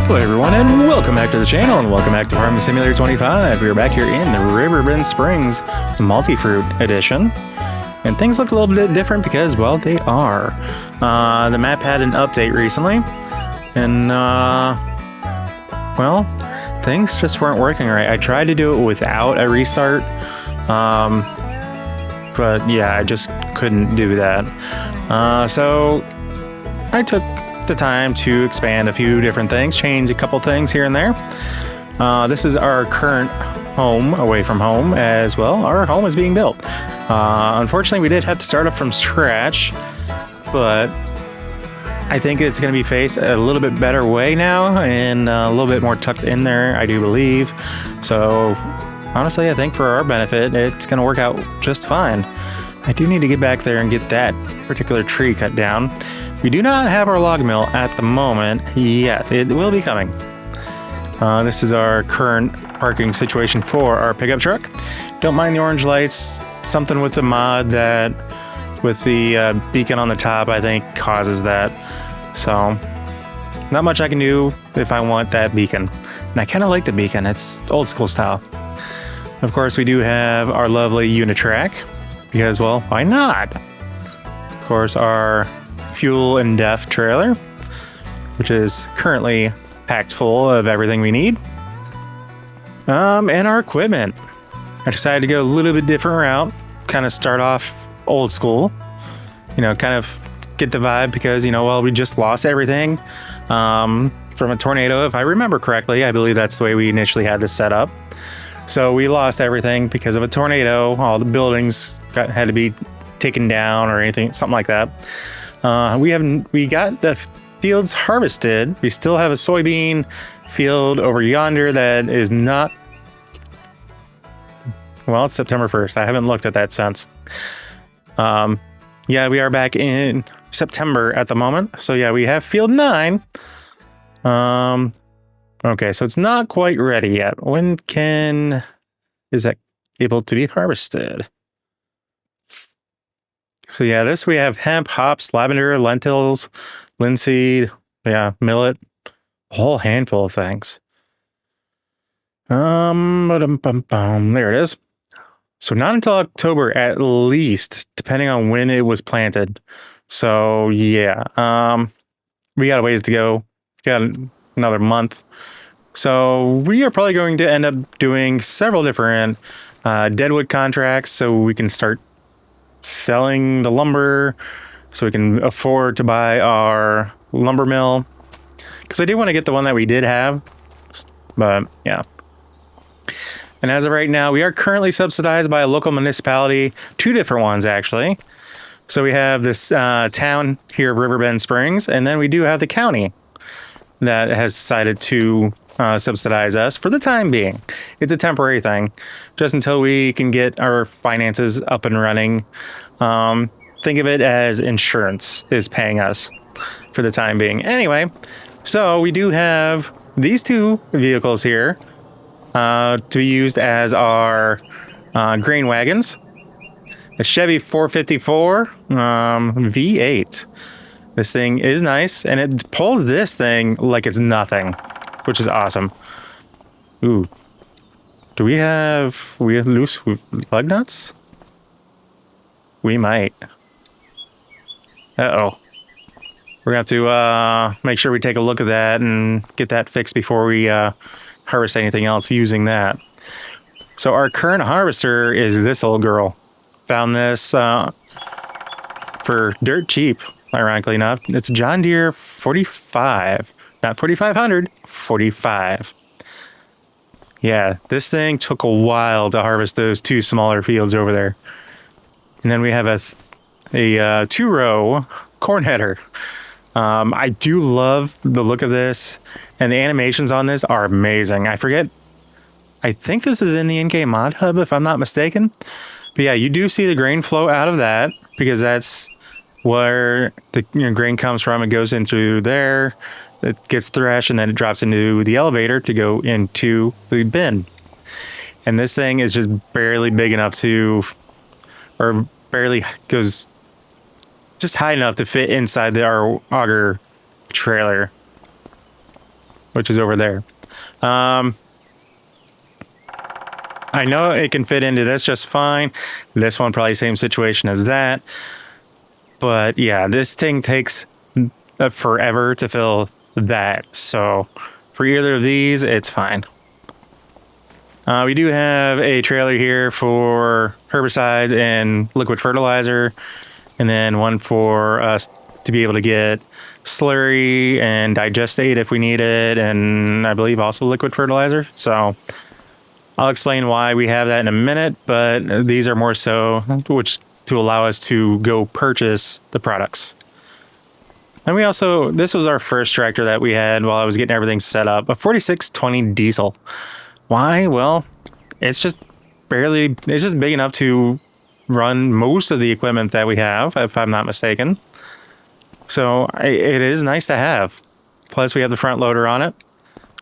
Hello everyone and welcome back to the channel and welcome back to Farming Simulator 25. We are back here in the Riverbend Springs Multi-Fruit Edition. And things look a little bit different because, well, they are. The map had an update recently. And, well, things just weren't working right. I tried to do it without a restart. But yeah, I just couldn't do that. So I took the time to expand a few different things, change a couple things here and there. This is our current home away from home as well. Our home is being built. Unfortunately, we did have to start up from scratch, but I think it's going to be faced a little bit better way now and a little bit more tucked in there, I do believe. So honestly, I think for our benefit, it's going to work out just fine. I do need to get back there and get that particular tree cut down. We do not have our log mill at the moment yet. It will be coming. This is our current parking situation for our pickup truck. Don't mind the orange lights. Something with the mod that, with the beacon on the top, I think causes that. So, not much I can do if I want that beacon. And I kind of like the beacon. It's old school style. Of course, we do have our lovely Unitrack because, well, why not? Of course, our fuel and def trailer, which is currently packed full of everything we need. And our equipment. I decided to go a little bit different route, kind of start off old school, you know, kind of get the vibe because, you know, well, we just lost everything from a tornado. If I remember correctly, I believe that's the way we initially had this set up. So we lost everything because of a tornado. All the buildings had to be taken down or anything, something like that. We got the fields harvested. We still have a soybean field over yonder that is not, well, it's September 1st. I haven't looked at that since. Yeah, we are back in September at the moment. So yeah, we have field 9. Okay, so it's not quite ready yet. When is that able to be harvested? So yeah, this we have hemp, hops, lavender, lentils, linseed, yeah, millet, a whole handful of things. There it is. So not until October at least, depending on when it was planted. So yeah, we got a ways to go. We got another month. So we are probably going to end up doing several different deadwood contracts so we can start selling the lumber so we can afford to buy our lumber mill, because I do want to get the one that we did have, but yeah. And as of right now, we are currently subsidized by a local municipality, 2 different ones actually. So we have this town here of Riverbend Springs, and then we do have the county that has decided to subsidize us for the time being. It's a temporary thing, just until we can get our finances up and running. Think of it as insurance is paying us for the time being. Anyway, so we do have these 2 vehicles here to be used as our grain wagons. A Chevy 454 V8. This thing is nice, and it pulls this thing like it's nothing, which is awesome. Ooh. Do we have loose lug nuts? We might. Uh-oh. We're going to have to make sure we take a look at that and get that fixed before we harvest anything else using that. So our current harvester is this old girl. Found this for dirt cheap, ironically enough. It's John Deere 45. Not 4500, 45. Yeah, this thing took a while to harvest those 2 smaller fields over there. And then we have a 2-row corn header. I do love the look of this, and the animations on this are amazing. I think this is in the in-game mod hub if I'm not mistaken. But yeah, you do see the grain flow out of that because that's where the grain comes from. It goes into there. It gets threshed and then it drops into the elevator to go into the bin. And this thing is just barely big enough to, or barely goes just high enough to fit inside our auger trailer. which is over there. I know it can fit into this just fine. This one probably same situation as that. But yeah, this thing takes forever to fill that. So for either of these, it's fine. We do have a trailer here for herbicides and liquid fertilizer, and then one for us to be able to get slurry and digestate if we need it, and I believe also liquid fertilizer. So I'll explain why we have that in a minute, but these are more so which to allow us to go purchase the products. And we also, this was our first tractor that we had while I was getting everything set up, a 4620 diesel. Why? Well, it's just barely, it's just big enough to run most of the equipment that we have, if I'm not mistaken. So it is nice to have. Plus we have the front loader on it.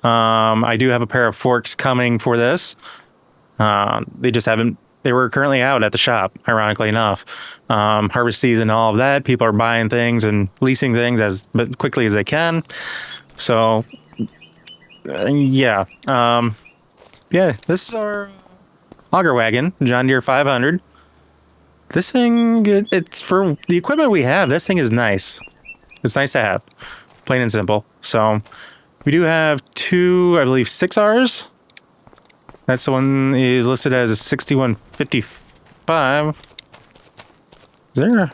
I do have a pair of forks coming for this. They just haven't, they were currently out at the shop, ironically enough. Harvest season, all of that. People are buying things and leasing things as quickly as they can. So yeah. Yeah, this is our auger wagon, John Deere 500. This thing, it's for the equipment we have, this thing is nice. It's nice to have, plain and simple. So we do have two, I believe, 6Rs. That's the one is listed as a 6155. Is there?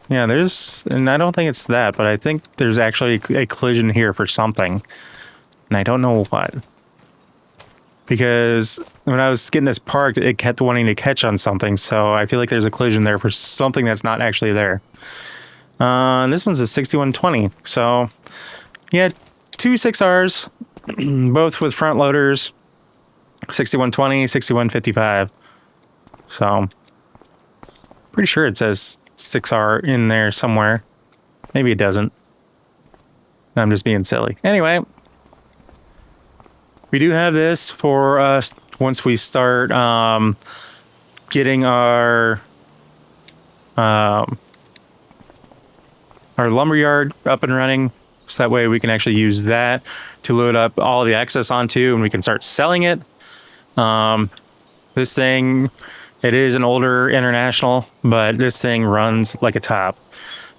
Yeah, there's, and I don't think it's that, but I think there's actually a collision here for something. And I don't know what. Because when I was getting this parked, it kept wanting to catch on something. So I feel like there's a collision there for something that's not actually there. This one's a 6120. So yeah, two 6Rs, both with front loaders, 6120, 6155. So pretty sure it says 6R in there somewhere. Maybe it doesn't. I'm just being silly. Anyway. We do have this for us once we start getting our lumberyard up and running, so that way we can actually use that to load up all the excess onto, and we can start selling it. This thing, it is an older International, but this thing runs like a top.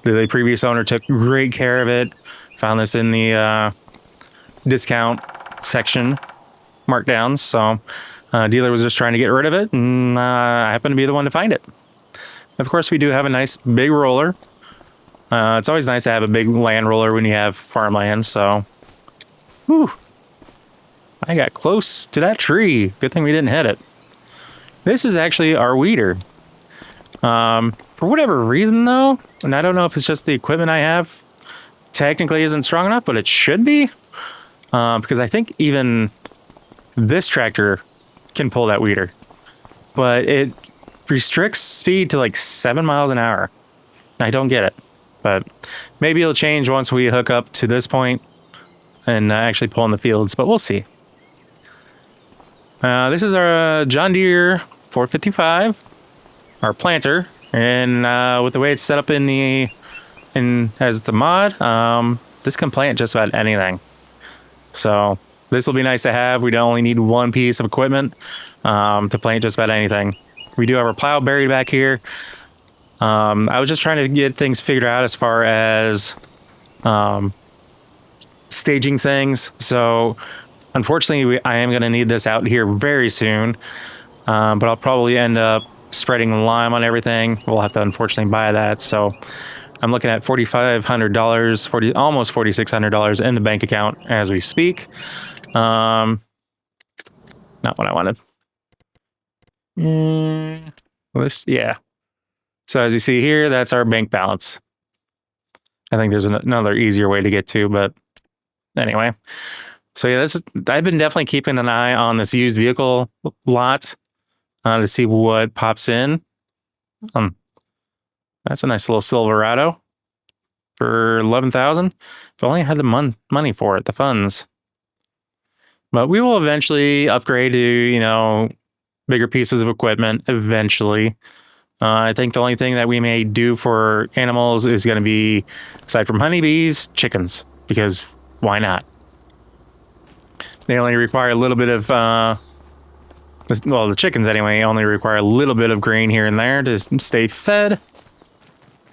The previous owner took great care of it. Found this in the discount section markdowns, so dealer was just trying to get rid of it, and I happened to be the one to find it. Of course, we do have a nice big roller. It's always nice to have a big land roller when you have farmland. So whew, I got close to that tree. Good thing we didn't hit it. This is actually our weeder. For whatever reason though, and I don't know if it's just the equipment I have technically isn't strong enough, but it should be. Because I think even this tractor can pull that weeder, but it restricts speed to like 7 miles an hour. I don't get it, but maybe it'll change once we hook up to this point and actually pull in the fields, but we'll see. This is our John Deere 455, our planter, and with the way it's set up as the mod, this can plant just about anything. So this will be nice to have. We don't only need one piece of equipment to plant just about anything. We do have our plow buried back here. I was just trying to get things figured out as far as staging things. So unfortunately, I am going to need this out here very soon. But I'll probably end up spreading lime on everything. We'll have to unfortunately buy that. So I'm looking at $4,500, almost $4,600 in the bank account as we speak. Not what I wanted. Yeah. So as you see here, that's our bank balance. I think there's another easier way to get to, but anyway. So yeah, I've been definitely keeping an eye on this used vehicle lot to see what pops in. That's a nice little Silverado for $11,000. If only I had the money for it, the funds. But we will eventually upgrade to, bigger pieces of equipment eventually. I think the only thing that we may do for animals is going to be, aside from honeybees, chickens. Because why not? They only require a little bit of, well, the chickens anyway, only require a little bit of grain here and there to stay fed.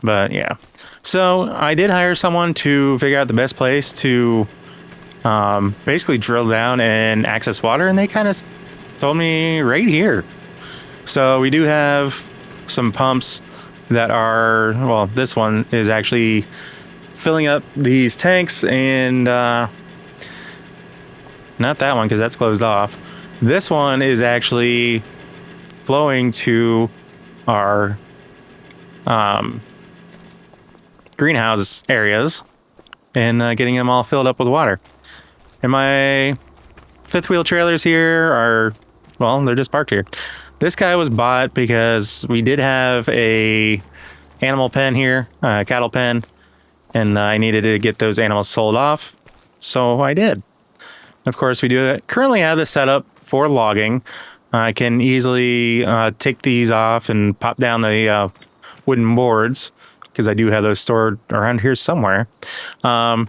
But yeah. So I did hire someone to figure out the best place to basically drill down and access water, and they kind of told me right here. So we do have some pumps that are, well, this one is actually filling up these tanks, and not that one because that's closed off. This one is actually flowing to our greenhouse areas and getting them all filled up with water. And my fifth wheel trailers here are, well, they're just parked here. This guy was bought because we did have a animal pen here, cattle pen, and I needed to get those animals sold off, so I did. Of course, we do currently have this set up for logging. I can easily take these off and pop down the wooden boards, because I do have those stored around here somewhere. But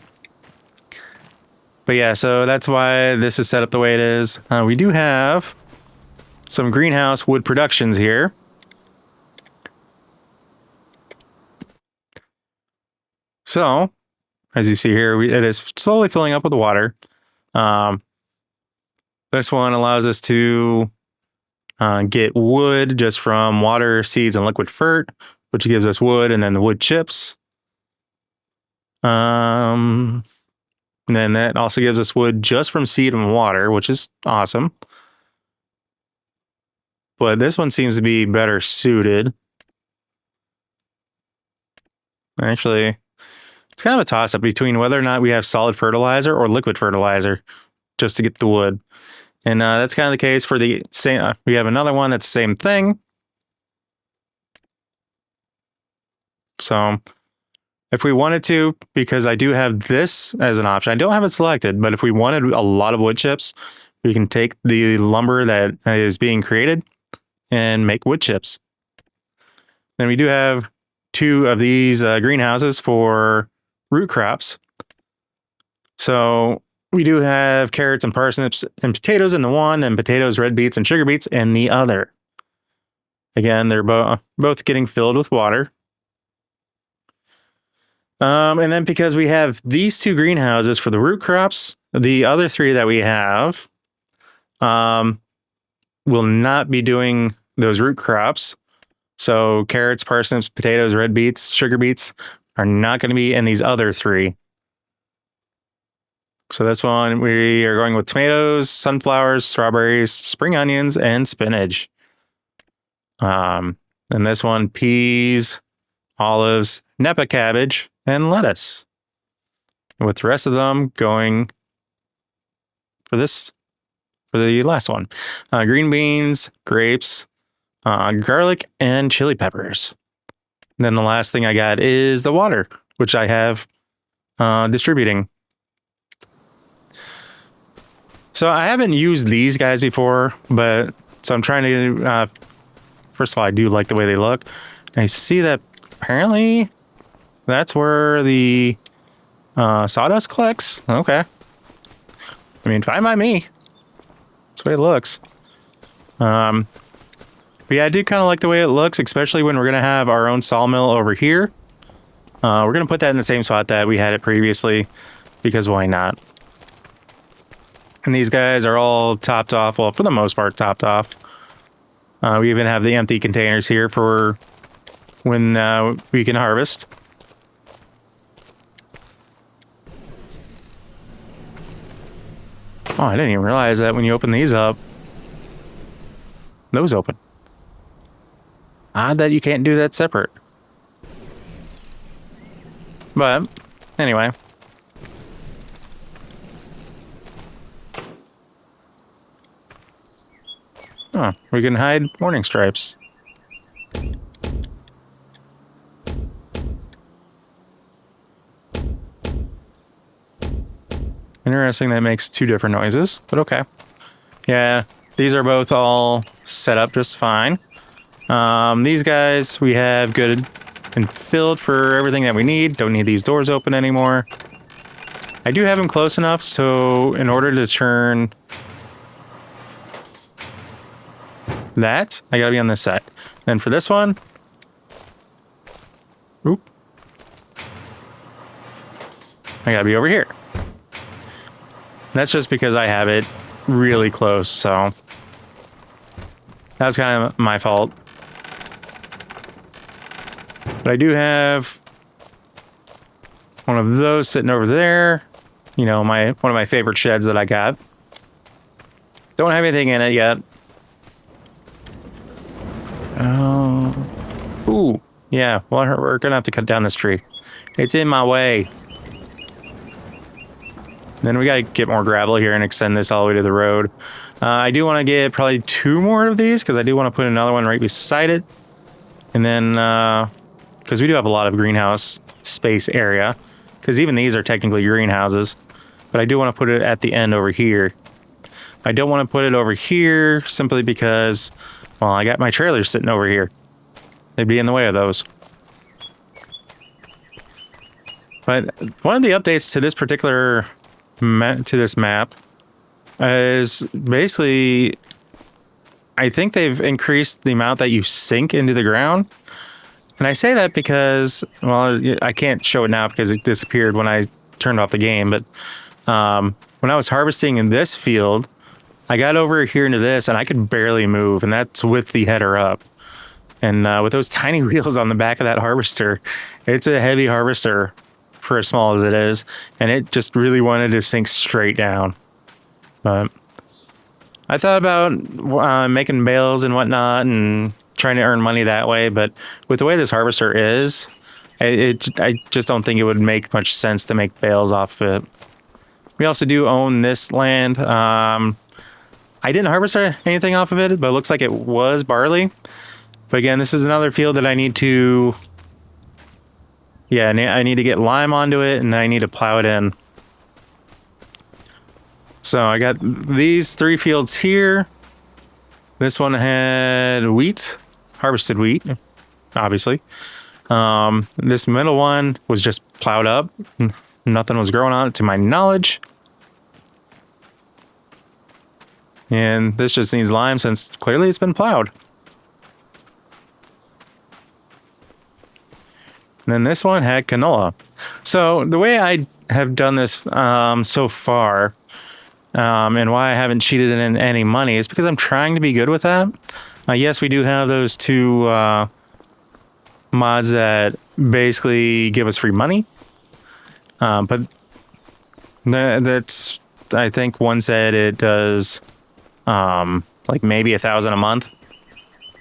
yeah, so that's why this is set up the way it is. We do have some greenhouse wood productions here. So, as you see here, it is slowly filling up with water. This one allows us to get wood just from water, seeds, and liquid fert, which gives us wood and then the wood chips. And then that also gives us wood just from seed and water, which is awesome. But this one seems to be better suited. Actually, it's kind of a toss-up between whether or not we have solid fertilizer or liquid fertilizer just to get the wood. And that's kind of the case for the same. We have another one that's the same thing. So if we wanted to, because I do have this as an option, I don't have it selected, but if we wanted a lot of wood chips, we can take the lumber that is being created and make wood chips. Then we do have 2 of these greenhouses for root crops. So we do have carrots and parsnips and potatoes in the one, and potatoes, red beets, and sugar beets in the other. Again, they're both getting filled with water. And then because we have these 2 greenhouses for the root crops, the other 3 that we have will not be doing those root crops. So carrots, parsnips, potatoes, red beets, sugar beets are not going to be in these other 3. So this one, we are going with tomatoes, sunflowers, strawberries, spring onions, and spinach. And this one, peas, olives, Napa cabbage, and lettuce. With the rest of them going for the last one. Green beans, grapes, garlic, and chili peppers. And then the last thing I got is the water, which I have distributing. So I haven't used these guys before, but so I'm trying to, first of all, I do like the way they look. I see that apparently that's where the sawdust collects. Okay. I mean, fine by me. That's the way it looks. But yeah, I do kind of like the way it looks, especially when we're going to have our own sawmill over here. We're going to put that in the same spot that we had it previously, because why not? And these guys are all topped off. Well, for the most part, topped off. We even have the empty containers here for when we can harvest. Oh, I didn't even realize that when you open these up, those open. Odd that you can't do that separate. But, anyway. Oh, we can hide warning stripes. Interesting, that makes 2 different noises, but okay. Yeah, these are both all set up just fine. These guys we have good and filled for everything that we need. Don't need these doors open anymore. I do have them close enough, so in order to turn that, I gotta be on this side. Then for this one, oop, I gotta be over here. And that's just because I have it really close, so that's kind of my fault. But I do have one of those sitting over there. You know, one of my favorite sheds that I got. Don't have anything in it yet. Ooh, yeah. Well, we're gonna have to cut down this tree. It's in my way. Then we gotta get more gravel here and extend this all the way to the road. I do want to get probably 2 more of these because I do want to put another one right beside it. And then, because we do have a lot of greenhouse space area, because even these are technically greenhouses. But I do want to put it at the end over here. I don't want to put it over here simply because, well, I got my trailers sitting over here. They'd be in the way of those. But one of the updates to this particular map is basically, I think they've increased the amount that you sink into the ground. And I say that because, well, I can't show it now because it disappeared when I turned off the game. But when I was harvesting in this field, I got over here into this and I could barely move. And that's with the header up. And with those tiny wheels on the back of that harvester, it's a heavy harvester for as small as it is. And it just really wanted to sink straight down. But I thought about making bales and whatnot and trying to earn money that way. But with the way this harvester is, I just don't think it would make much sense to make bales off of it. We also do own this land. I didn't harvest anything off of it, but it looks like it was barley. But again, this is another field that I need to... Yeah, I need to get lime onto it, and I need to plow it in. So I got these 3 fields here. This one had wheat, harvested wheat, obviously. This middle one was just plowed up. Nothing was growing on it to my knowledge. And this just needs lime since clearly it's been plowed. And then this one had canola. So the way I have done this so far, and why I haven't cheated in any money, is because I'm trying to be good with that. Yes, we do have those 2 mods that basically give us free money. But that's, I think one said it does like maybe 1,000 a month.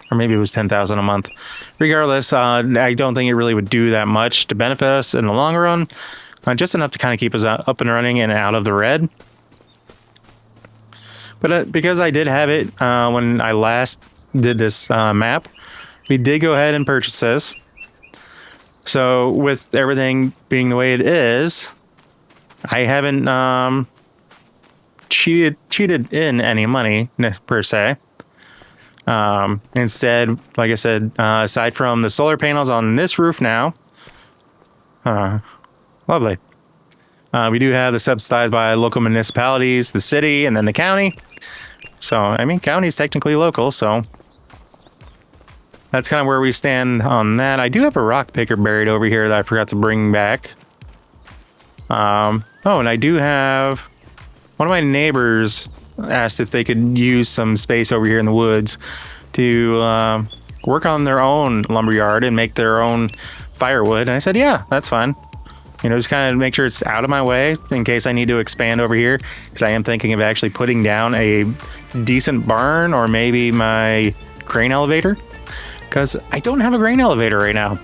Or maybe it was 10,000 a month. Regardless, I don't think it really would do that much to benefit us in the long run. Just enough to kind of keep us up and running and out of the red. But because I did have it when I last did this map, we did go ahead and purchase this. So with everything being the way it is, I haven't cheated in any money per se. Instead, like I said, aside from the solar panels on this roof now, lovely. We do have the subsidized by local municipalities, the city, and then the county. So, I mean, county is technically local, so that's kind of where we stand on that. I do have a rock picker buried over here that I forgot to bring back. Oh, and I do have one of my neighbors asked if they could use some space over here in the woods to work on their own lumberyard and make their own firewood. And I said, yeah, that's fine. You know, just kind of make sure it's out of my way in case I need to expand over here, because I am thinking of actually putting down a decent barn or maybe my grain elevator, because I don't have a grain elevator right now.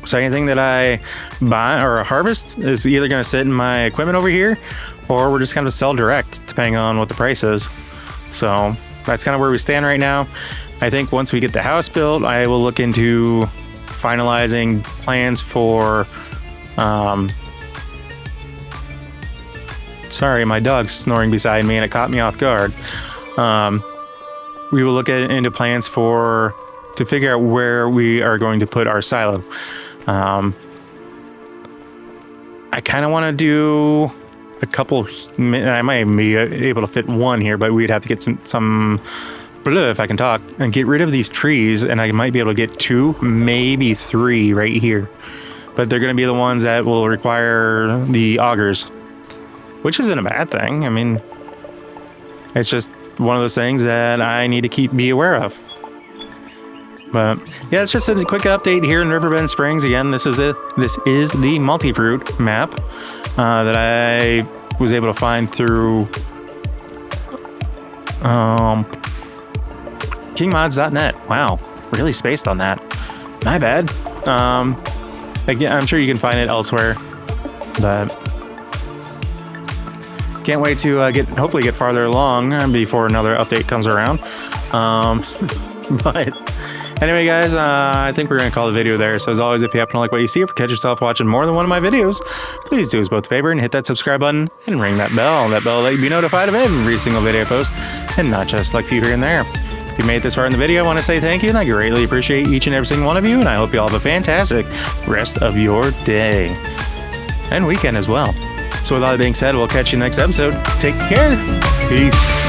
So anything that I buy or harvest is either going to sit in my equipment over here, or we're just going to sell direct, depending on what the price is. So that's kind of where we stand right now. I think once we get the house built, I will look into finalizing plans for... sorry, my dog's snoring beside me and it caught me off guard. We will look into plans to figure out where we are going to put our silo. I kind of want to do a couple. I might even be able to fit one here, but we'd have to get some if I can talk, and get rid of these trees, and I might be able to get 2, maybe 3 right here. But they're going to be the ones that will require the augers, which isn't a bad thing. I mean, it's just one of those things that I need to be aware of. But yeah, it's just a quick update here in Riverbend Springs. Again, this is the multi-fruit map that I was able to find through kingmods.net. Wow, really spaced on that. My bad. Again, I'm sure you can find it elsewhere, but can't wait to hopefully get farther along before another update comes around. But anyway, guys, I think we're going to call the video there. So as always, if you happen to like what you see, or catch yourself watching more than one of my videos, please do us both a favor and hit that subscribe button and ring that bell. That bell will let you be notified of every single video I post, and not just like you here and there. If you made it this far in the video, I want to say thank you, and I greatly appreciate each and every single one of you, and I hope you all have a fantastic rest of your day and weekend as well. So with all that being said, we'll catch you next episode. Take care. Peace.